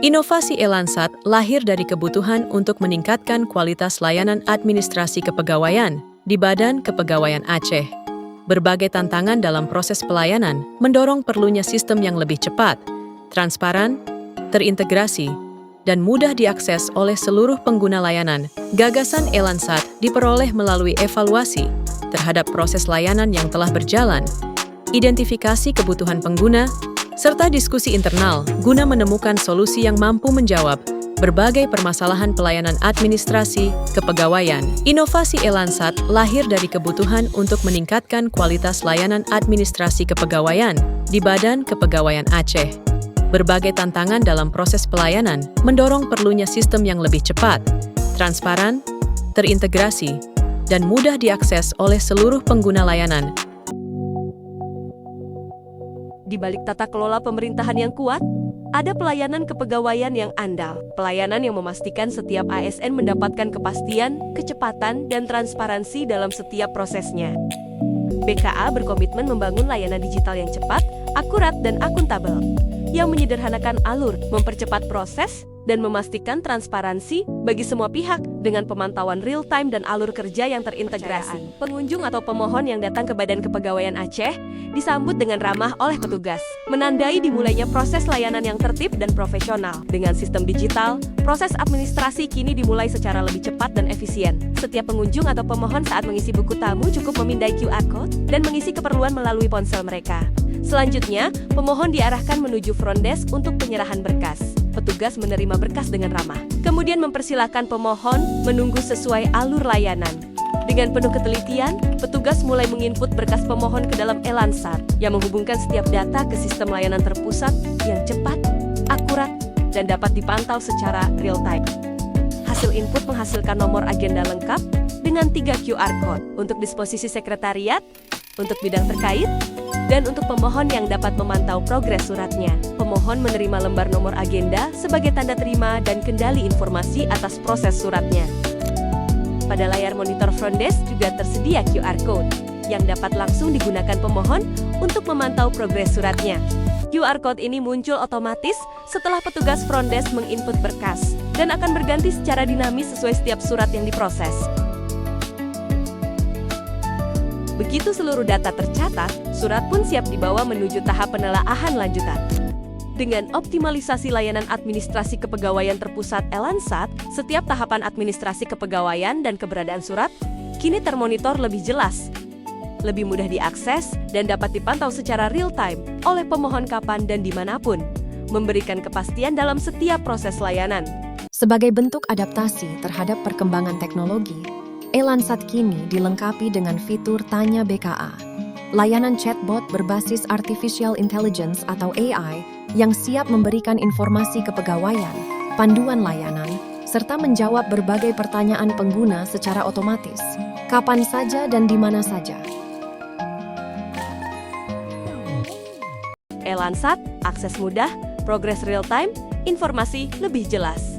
Inovasi Elansat lahir dari kebutuhan untuk meningkatkan kualitas layanan administrasi kepegawaian di Badan Kepegawaian Aceh. Berbagai tantangan dalam proses pelayanan mendorong perlunya sistem yang lebih cepat, transparan, terintegrasi, dan mudah diakses oleh seluruh pengguna layanan. Gagasan Elansat diperoleh melalui evaluasi terhadap proses layanan yang telah berjalan, identifikasi kebutuhan pengguna, serta diskusi internal guna menemukan solusi yang mampu menjawab berbagai permasalahan pelayanan administrasi kepegawaian. Inovasi Elansat lahir dari kebutuhan untuk meningkatkan kualitas layanan administrasi kepegawaian di Badan Kepegawaian Aceh. Berbagai tantangan dalam proses pelayanan mendorong perlunya sistem yang lebih cepat, transparan, terintegrasi, dan mudah diakses oleh seluruh pengguna layanan. Di balik tata kelola pemerintahan yang kuat, ada pelayanan kepegawaian yang andal. Pelayanan yang memastikan setiap ASN mendapatkan kepastian, kecepatan, dan transparansi dalam setiap prosesnya. BKA berkomitmen membangun layanan digital yang cepat, akurat, dan akuntabel, yang menyederhanakan alur, mempercepat proses, dan memastikan transparansi bagi semua pihak dengan pemantauan real-time dan alur kerja yang terintegrasi. Pengunjung atau pemohon yang datang ke Badan Kepegawaian Aceh disambut dengan ramah oleh petugas, menandai dimulainya proses layanan yang tertib dan profesional. Dengan sistem digital, proses administrasi kini dimulai secara lebih cepat dan efisien. Setiap pengunjung atau pemohon saat mengisi buku tamu cukup memindai QR Code dan mengisi keperluan melalui ponsel mereka. Selanjutnya, pemohon diarahkan menuju front desk untuk penyerahan berkas. Petugas menerima berkas dengan ramah, kemudian mempersilahkan pemohon menunggu sesuai alur layanan. Dengan penuh ketelitian, petugas mulai menginput berkas pemohon ke dalam Elansat yang menghubungkan setiap data ke sistem layanan terpusat yang cepat, akurat, dan dapat dipantau secara real-time. Hasil input menghasilkan nomor agenda lengkap dengan 3 QR Code untuk disposisi sekretariat, untuk bidang terkait, dan untuk pemohon yang dapat memantau progres suratnya. Pemohon menerima lembar nomor agenda sebagai tanda terima dan kendali informasi atas proses suratnya. Pada layar monitor front desk juga tersedia QR Code yang dapat langsung digunakan pemohon untuk memantau progres suratnya. QR Code ini muncul otomatis setelah petugas front desk menginput berkas dan akan berganti secara dinamis sesuai setiap surat yang diproses. Begitu seluruh data tercatat, surat pun siap dibawa menuju tahap penelaahan lanjutan. Dengan optimalisasi layanan administrasi kepegawaian terpusat Elansat, setiap tahapan administrasi kepegawaian dan keberadaan surat kini termonitor lebih jelas, lebih mudah diakses, dan dapat dipantau secara real-time oleh pemohon kapan dan dimanapun, memberikan kepastian dalam setiap proses layanan. Sebagai bentuk adaptasi terhadap perkembangan teknologi, Elansat kini dilengkapi dengan fitur Tanya BKA, layanan chatbot berbasis Artificial Intelligence atau AI yang siap memberikan informasi kepegawaian, panduan layanan, serta menjawab berbagai pertanyaan pengguna secara otomatis, kapan saja dan di mana saja. Elansat, akses mudah, progres real-time, informasi lebih jelas.